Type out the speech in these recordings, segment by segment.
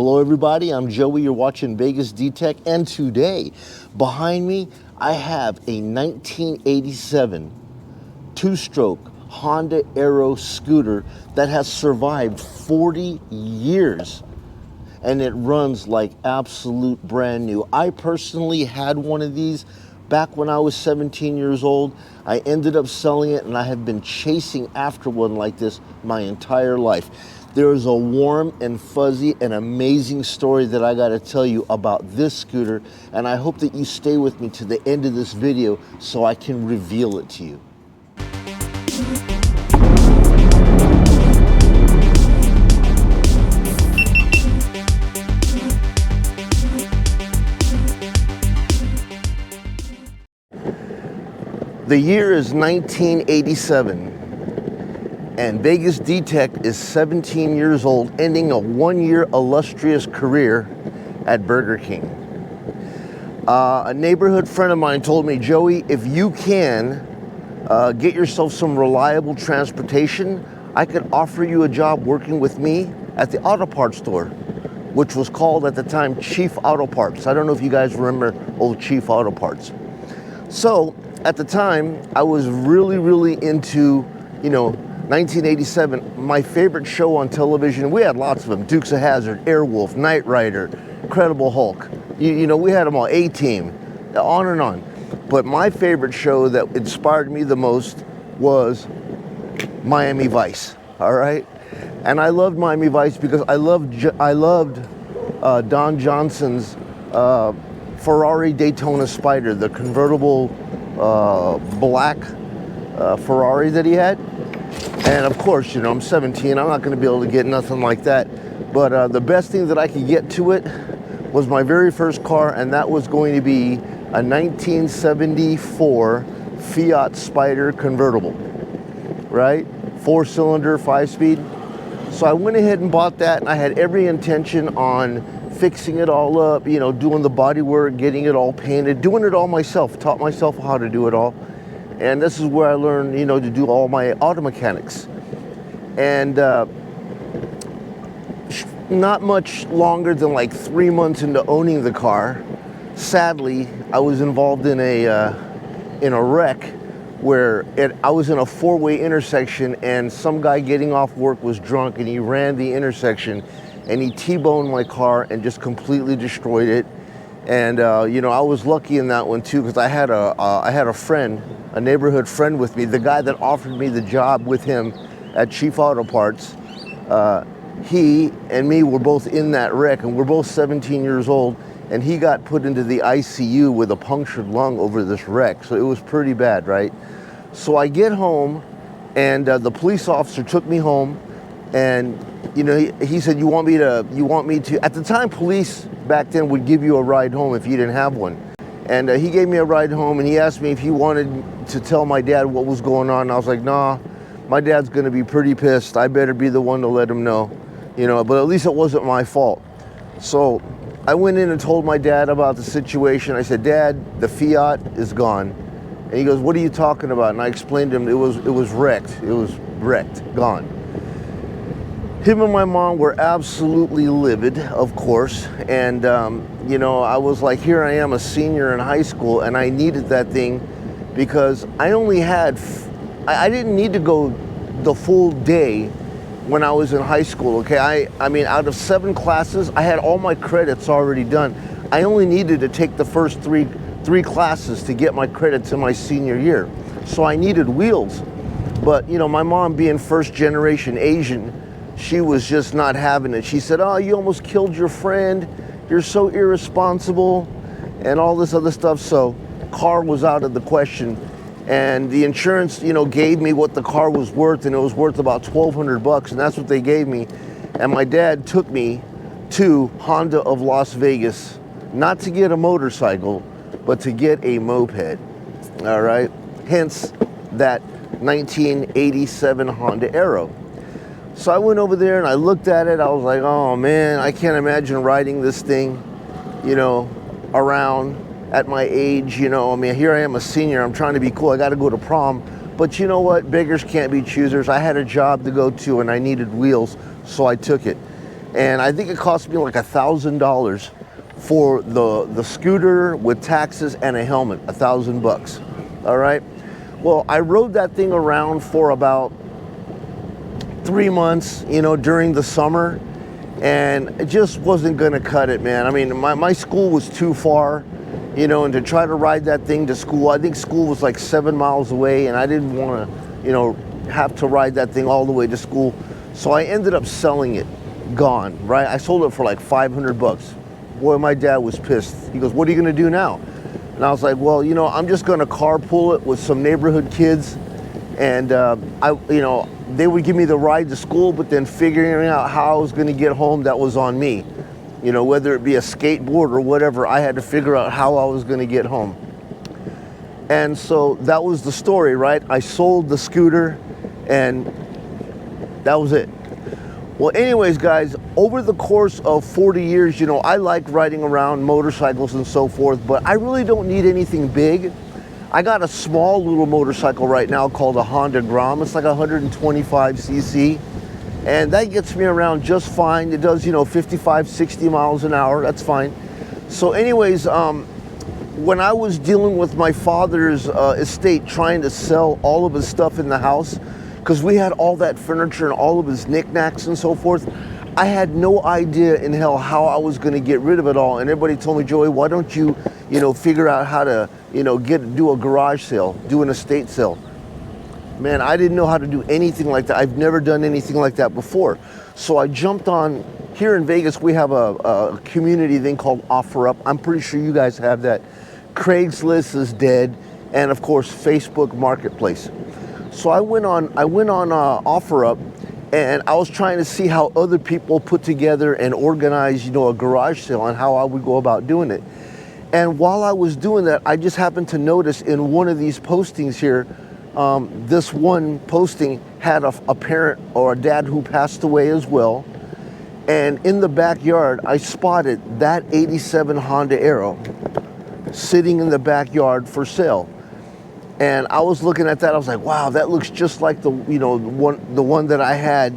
Hello everybody, I'm Joey, you're watching VegasDtech, and today, behind me, I have a 1987 two-stroke Honda Aero scooter that has survived 40 years, and it runs like absolute brand new. I personally had one of these back when I was 17 years old. I ended up selling it, and I have been chasing after one like this my entire life. There is a warm and fuzzy and amazing story that I got to tell you about this scooter, and I hope that you stay with me to the end of this video so I can reveal it to you. The year is 1987. And VegasDtech is 17 years old, ending a one-year illustrious career at Burger King. A neighborhood friend of mine told me, Joey, if you can get yourself some reliable transportation, I could offer you a job working with me at the auto parts store, which was called at the time Chief Auto Parts. I don't know if you guys remember old Chief Auto Parts. So at the time, I was really into, 1987, my favorite show on television, we had lots of them: Dukes of Hazzard, Airwolf, Knight Rider, Incredible Hulk. We had them all, A-Team, on and on. But my favorite show that inspired me the most was Miami Vice, all right? And I loved Miami Vice because I loved Don Johnson's Ferrari Daytona Spider, the convertible black Ferrari that he had. And of course, I'm 17, I'm not going to be able to get nothing like that. But the best thing that I could get to it was my very first car, and that was going to be a 1974 Fiat Spider convertible, right? 4-cylinder, 5-speed. So I went ahead and bought that, and I had every intention on fixing it all up, doing the body work, getting it all painted, doing it all myself, taught myself how to do it all. And this is where I learned, to do all my auto mechanics. And not much longer than like 3 months into owning the car, sadly, I was involved in a wreck where I was in a four-way intersection, and some guy getting off work was drunk, and he ran the intersection, and he T-boned my car and just completely destroyed it. And I was lucky in that one too, because I had a friend, a neighborhood friend with me, the guy that offered me the job with him at Chief Auto Parts. He and me were both in that wreck, and we're both 17 years old, and he got put into the ICU with a punctured lung over this wreck. So it was pretty bad, right? So I get home, and the police officer took me home, and he said, you want me to, at the time, police back then would give you a ride home if you didn't have one. And he gave me a ride home, and he asked me if he wanted to tell my dad what was going on. And I was like, nah, my dad's gonna be pretty pissed. I better be the one to let him know, but at least it wasn't my fault. So I went in and told my dad about the situation. I said, Dad, the Fiat is gone. And he goes, what are you talking about? And I explained to him it was wrecked. It was wrecked, gone. Him and my mom were absolutely livid, of course, and I was like, here I am, a senior in high school, and I needed that thing because I didn't need to go the full day when I was in high school, okay? I mean, out of 7 classes, I had all my credits already done. I only needed to take the first three classes to get my credits in my senior year, so I needed wheels. But, my mom being first-generation Asian, she was just not having it. She said, oh, you almost killed your friend. You're so irresponsible and all this other stuff. So car was out of the question. And the insurance, gave me what the car was worth, and it was worth about $1,200, and that's what they gave me. And my dad took me to Honda of Las Vegas, not to get a motorcycle, but to get a moped, all right? Hence that 1987 Honda Aero. So I went over there and I looked at it. I was like, oh man, I can't imagine riding this thing, around at my age. Here I am, a senior. I'm trying to be cool. I got to go to prom. But you know what? Beggars can't be choosers. I had a job to go to and I needed wheels, so I took it. And I think it cost me like $1,000 for the scooter with taxes and a helmet, $1,000. All right. Well, I rode that thing around for about 3 months, you know, during the summer, and it just wasn't gonna cut it, man. I mean, my school was too far, you know, and to try to ride that thing to school, I think school was like 7 miles away, and I didn't want to, you know, have to ride that thing all the way to school. So I ended up selling it, gone, right? I sold it for like $500. Boy, my dad was pissed. He goes, "What are you gonna do now?" And I was like, "Well, you know, I'm just gonna carpool it with some neighborhood kids, and you know, they would give me the ride to school, but then figuring out how I was gonna get home, that was on me. You know, whether it be a skateboard or whatever, I had to figure out how I was gonna get home." And so that was the story, right? I sold the scooter, and that was it. Well, anyways, guys, over the course of 40 years, you know, I like riding around motorcycles and so forth, but I really don't need anything big. I got a small little motorcycle right now called a Honda Grom. It's like 125cc, and that gets me around just fine. It does, you know, 55, 60 miles an hour. That's fine. So anyways, when I was dealing with my father's estate, trying to sell all of his stuff in the house, because we had all that furniture and all of his knickknacks and so forth, I had no idea in hell how I was going to get rid of it all. And everybody told me, "Joey, why don't you, you know, figure out how to, you know, do a garage sale, do an estate sale." Man, I didn't know how to do anything like that. I've never done anything like that before. So I jumped on. Here in Vegas, we have a community thing called OfferUp. I'm pretty sure you guys have that. Craigslist is dead, and of course, Facebook Marketplace. So I went on OfferUp, and I was trying to see how other people put together and organize, you know, a garage sale and how I would go about doing it. And while I was doing that, I just happened to notice in one of these postings here, this one posting had a parent or a dad who passed away as well. And in the backyard, I spotted that '87 Honda Aero sitting in the backyard for sale. And I was looking at that, I was like, wow, that looks just like the one that I had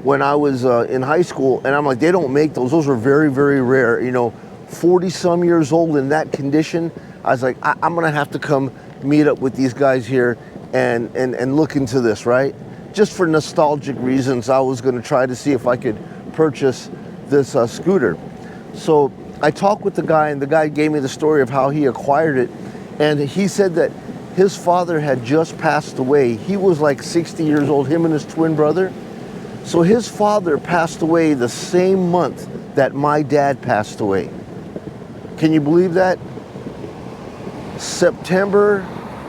when I was in high school. And I'm like, they don't make those. Those are very, very rare. You know, 40 some years old in that condition. I was like, I'm gonna have to come meet up with these guys here and look into this, right? Just for nostalgic reasons, I was gonna try to see if I could purchase this scooter. So I talked with the guy, and the guy gave me the story of how he acquired it. And he said that his father had just passed away. He was like 60 years old, him and his twin brother. So his father passed away the same month that my dad passed away. Can you believe that? September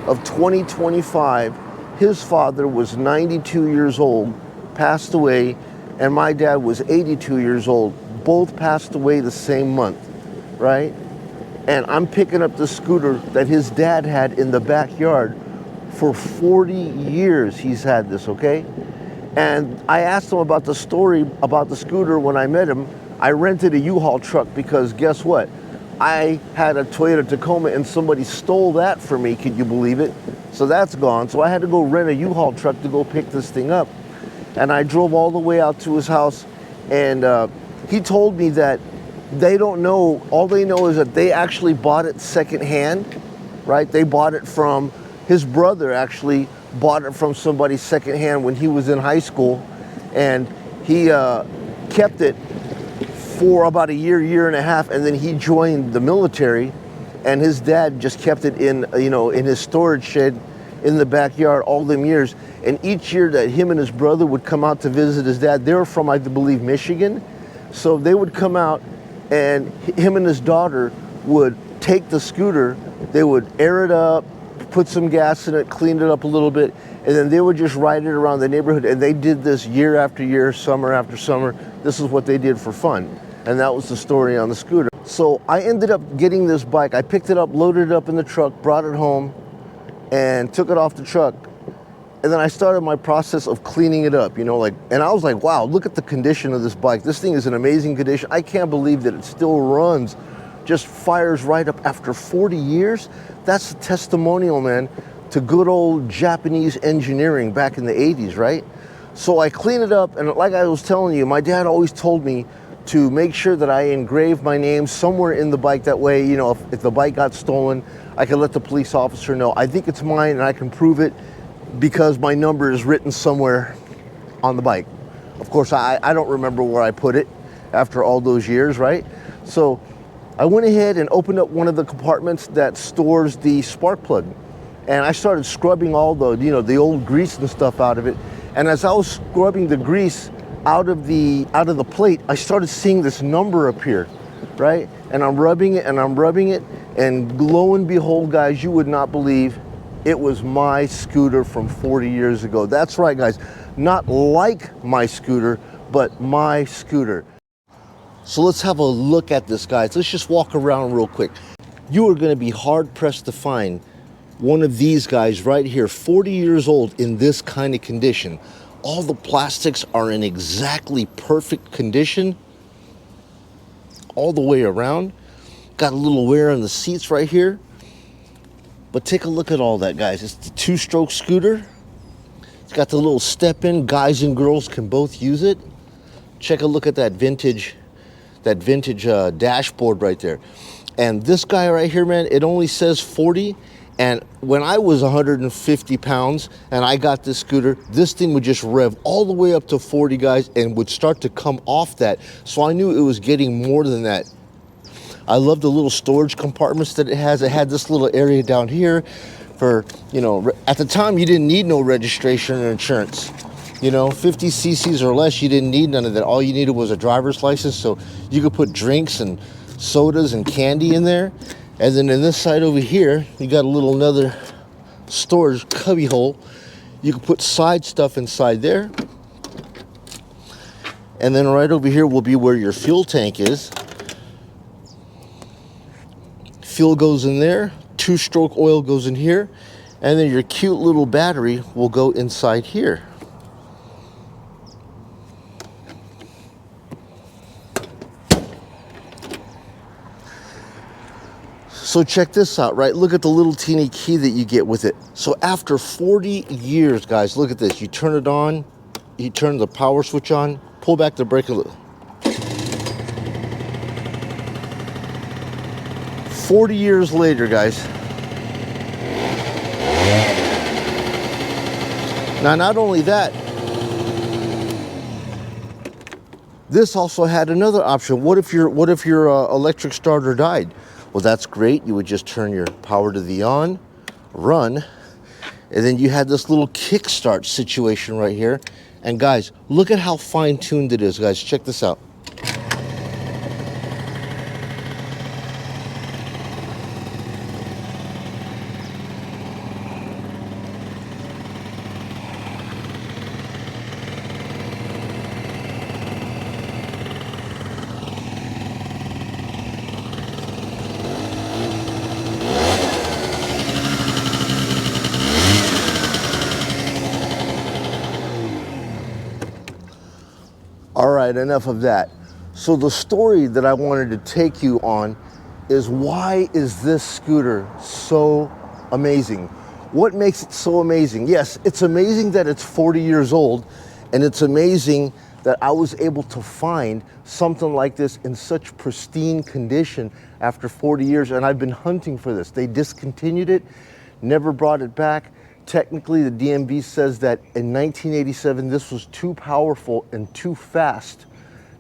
of 2025, his father was 92 years old, passed away, and my dad was 82 years old. Both passed away the same month, right? And I'm picking up the scooter that his dad had in the backyard. For 40 years he's had this, okay? And I asked him about the story about the scooter when I met him. I rented a U-Haul truck because guess what? I had a Toyota Tacoma and somebody stole that from me, could you believe it? So that's gone. So I had to go rent a U-Haul truck to go pick this thing up. And I drove all the way out to his house, and he told me that they don't know, all they know is that they actually bought it secondhand, right? They bought it from, his brother actually bought it from somebody secondhand when he was in high school, and he kept it for about a year and a half, and then he joined the military, and his dad just kept it in, you know, in his storage shed in the backyard all them years. And each year that him and his brother would come out to visit his dad, they were from, I believe, Michigan, so they would come out, and him and his daughter would take the scooter, they would air it up, put some gas in it, clean it up a little bit, and then they would just ride it around the neighborhood. And they did this year after year, summer after summer. This is what they did for fun. And that was the story on the scooter. So I ended up getting this bike. I picked it up, loaded it up in the truck, brought it home, and took it off the truck. And then I started my process of cleaning it up, you know, like, and I was like, wow, look at the condition of this bike. This thing is in amazing condition. I can't believe that it still runs, just fires right up after 40 years. That's a testimonial, man, to good old Japanese engineering back in the 80s, right? So I clean it up, and like I was telling you, my dad always told me to make sure that I engrave my name somewhere in the bike. That way, you know, if the bike got stolen, I can let the police officer know, I think it's mine and I can prove it because my number is written somewhere on the bike. Of course, I don't remember where I put it after all those years, right? So I went ahead and opened up one of the compartments that stores the spark plug. And I started scrubbing all the, you know, the old grease and stuff out of it. And as I was scrubbing the grease out of the plate, I started seeing this number appear, right? And I'm rubbing it and I'm rubbing it, and lo and behold, guys, you would not believe it was my scooter from 40 years ago. That's right, guys. Not like my scooter, but my scooter. So let's have a look at this, guys. Let's just walk around real quick. You are gonna be hard pressed to find one of these guys right here, 40 years old, in this kind of condition. All the plastics are in exactly perfect condition all the way around. Got a little wear on the seats right here. But take a look at all that, guys. It's the two-stroke scooter. It's got the little step in. Guys and girls can both use it. Check a look at that vintage dashboard right there. And this guy right here, man, it only says 40. And when I was 150 pounds and I got this scooter, this thing would just rev all the way up to 40, guys, and would start to come off that. So I knew it was getting more than that. I love the little storage compartments that it has. It had this little area down here for, you know, at the time you didn't need no registration or insurance. You know, 50 cc's or less, you didn't need none of that. All you needed was a driver's license, so you could put drinks and sodas and candy in there. And then in this side over here, you got a little another storage cubby hole. You can put side stuff inside there. And then right over here will be where your fuel tank is. Fuel goes in there, two-stroke oil goes in here, and then your cute little battery will go inside here. So check this out, right? Look at the little teeny key that you get with it. So after 40 years, guys, look at this. You turn it on, you turn the power switch on, pull back the brake a little. 40 years later, guys. Now, not only that, this also had another option. What if your electric starter died? Well, that's great. You would just turn your power to the on, run, and then you had this little kickstart situation right here. And guys, look at how fine-tuned it is, guys. Check this out. All right, enough of that. So the story that I wanted to take you on is, why is this scooter so amazing? What makes it so amazing? Yes, it's amazing that it's 40 years old, and it's amazing that I was able to find something like this in such pristine condition after 40 years, and I've been hunting for this. They discontinued it, never brought it back. Technically, the DMV says that in 1987, this was too powerful and too fast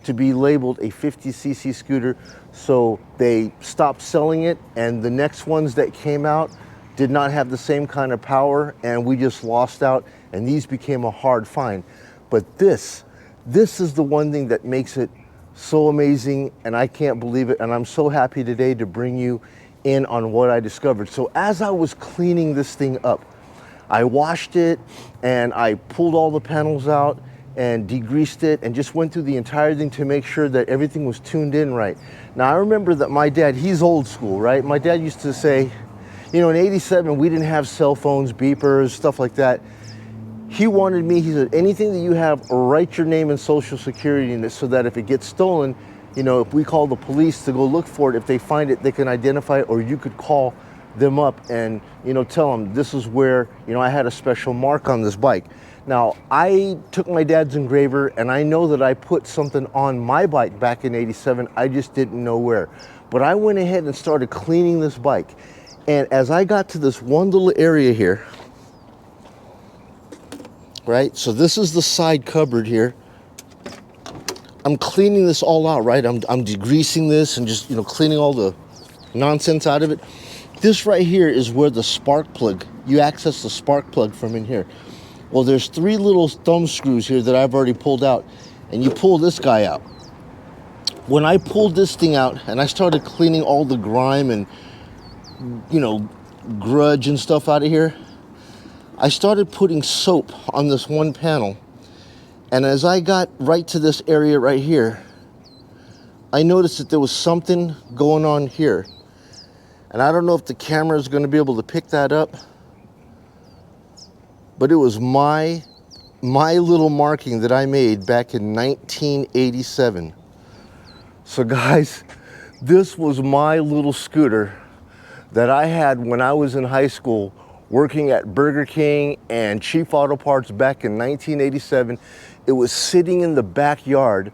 to be labeled a 50cc scooter, so they stopped selling it, and the next ones that came out did not have the same kind of power, and we just lost out, and these became a hard find. But this is the one thing that makes it so amazing, and I can't believe it, and I'm so happy today to bring you in on what I discovered. So as I was cleaning this thing up, I washed it and I pulled all the panels out and degreased it and just went through the entire thing to make sure that everything was tuned in right. Now, I remember that my dad, he's old school, right? My dad used to say, you know, in 87, we didn't have cell phones, beepers, stuff like that. He wanted me, he said, anything that you have, write your name and social security in it so that if it gets stolen, you know, if we call the police to go look for it, if they find it, they can identify it, or you could call them up and, you know, tell them this is where, you know, I had a special mark on this bike. Now, I took my dad's engraver, and I know that I put something on my bike back in '87. I just didn't know where. But I went ahead and started cleaning this bike. And as I got to this one little area here, right? So this is the side cupboard here. I'm cleaning this all out, right? I'm degreasing this and just, cleaning all the nonsense out of it. This right here is where the spark plug, you access the spark plug from in here. Well, there's 3 little thumb screws here that I've already pulled out, and you pull this guy out. When I pulled this thing out and I started cleaning all the grime and, grudge and stuff out of here, I started putting soap on this one panel. And as I got right to this area right here, I noticed that there was something going on here. And I don't know if the camera is going to be able to pick that up, but it was my little marking that I made back in 1987. So guys, this was my little scooter that I had when I was in high school working at Burger King and Cheap Auto Parts back in 1987. It was sitting in the backyard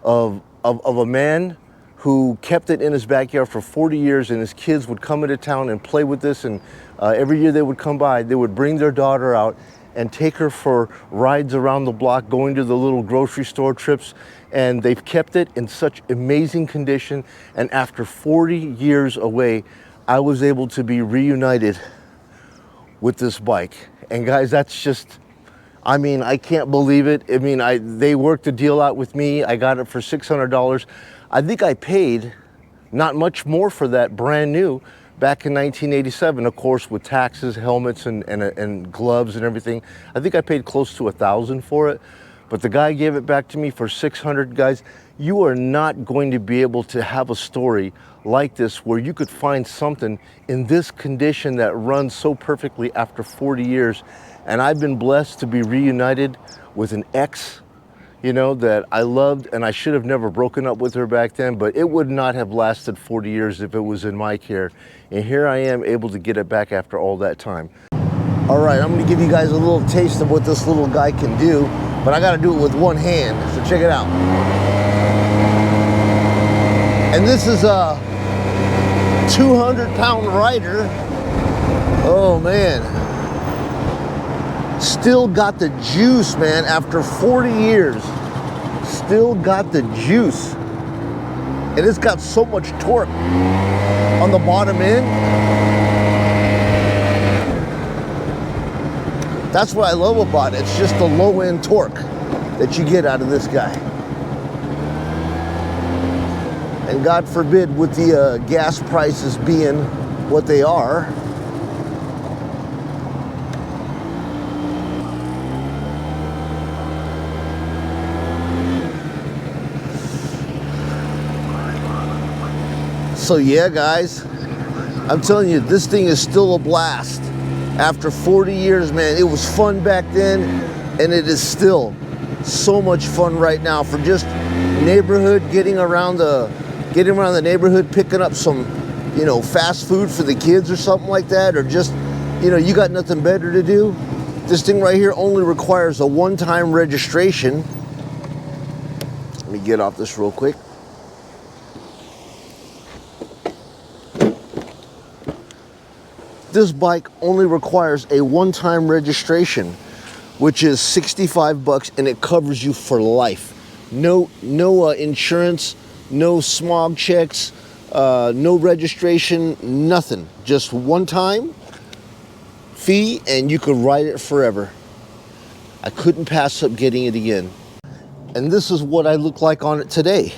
of a man who kept it in his backyard for 40 years, and his kids would come into town and play with this, and every year they would come by, they would bring their daughter out and take her for rides around the block, going to the little grocery store trips, and they've kept it in such amazing condition. And after 40 years away, I was able to be reunited with this bike. And guys, that's just, I can't believe it. They worked a deal out with me. I got it for $600. I think I paid not much more for that brand new back in 1987, of course, with taxes, helmets, and gloves and everything. I think I paid close to $1,000 for it, but the guy gave it back to me for $600. Guys, you are not going to be able to have a story like this where you could find something in this condition that runs so perfectly after 40 years. And I've been blessed to be reunited with an ex, that I loved, and I should have never broken up with her back then, but it would not have lasted 40 years if it was in my care. And here I am able to get it back after all that time. All right, I'm gonna give you guys a little taste of what this little guy can do, but I gotta do it with one hand, so check it out. And this is a 200-pound rider. Oh man. Still got the juice, man, after 40 years. Still got the juice. And it's got so much torque on the bottom end. That's what I love about it. It's just the low end torque that you get out of this guy. And God forbid, with the gas prices being what they are, so yeah, guys, I'm telling you, this thing is still a blast. After 40 years, man, it was fun back then, and it is still so much fun right now for just neighborhood, getting around the neighborhood, picking up some, fast food for the kids or something like that, or just, you got nothing better to do. This thing right here only requires a one-time registration. Let me get off this real quick. This bike only requires a one-time registration, which is $65, and it covers you for life. No insurance, no smog checks, no registration, nothing. Just one-time fee, and you could ride it forever. I couldn't pass up getting it again. And this is what I look like on it today.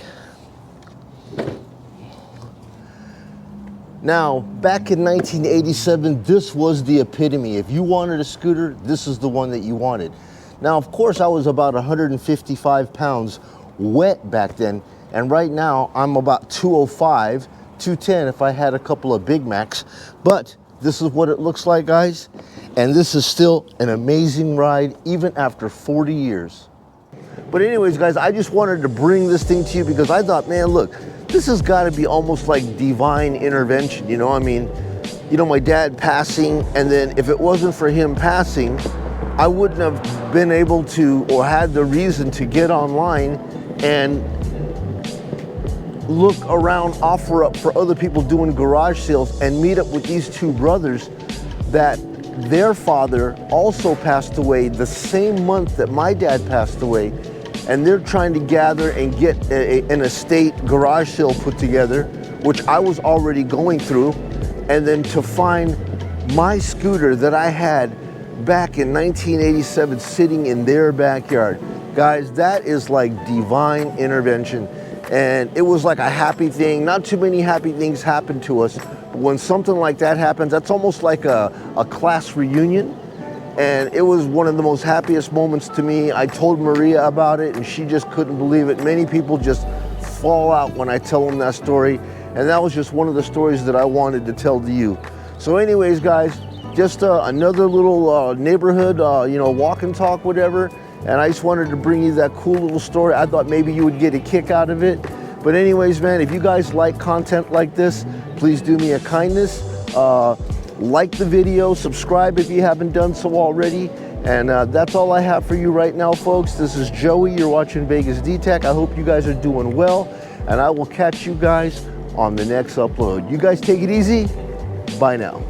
Now, back in 1987, this was the epitome. If you wanted a scooter, this is the one that you wanted. Now, of course, I was about 155 pounds wet back then, and right now I'm about 205, 210 if I had a couple of Big Macs. But this is what it looks like, guys, and this is still an amazing ride even after 40 years. But anyways, guys, I just wanted to bring this thing to you because I thought, man, look, this has got to be almost like divine intervention, my dad passing, and then if it wasn't for him passing, I wouldn't have been able to or had the reason to get online and look around, offer up for other people doing garage sales, and meet up with these two brothers that their father also passed away the same month that my dad passed away, and they're trying to gather and get an estate garage sale put together, which I was already going through, and then to find my scooter that I had back in 1987 sitting in their backyard. Guys, that is like divine intervention. And it was like a happy thing. Not too many happy things happen to us, but when something like that happens, that's almost like a class reunion. And it was one of the most happiest moments to me. I told Maria about it and she just couldn't believe it. Many people just fall out when I tell them that story. And that was just one of the stories that I wanted to tell to you. So anyways, guys, just another little neighborhood, walk and talk, whatever. And I just wanted to bring you that cool little story. I thought maybe you would get a kick out of it. But anyways, man, if you guys like content like this, please do me a kindness. Like the video, subscribe if you haven't done so already. And that's all I have for you right now, folks. This is Joey. You're watching VegasDtech. I hope you guys are doing well. And I will catch you guys on the next upload. You guys take it easy. Bye now.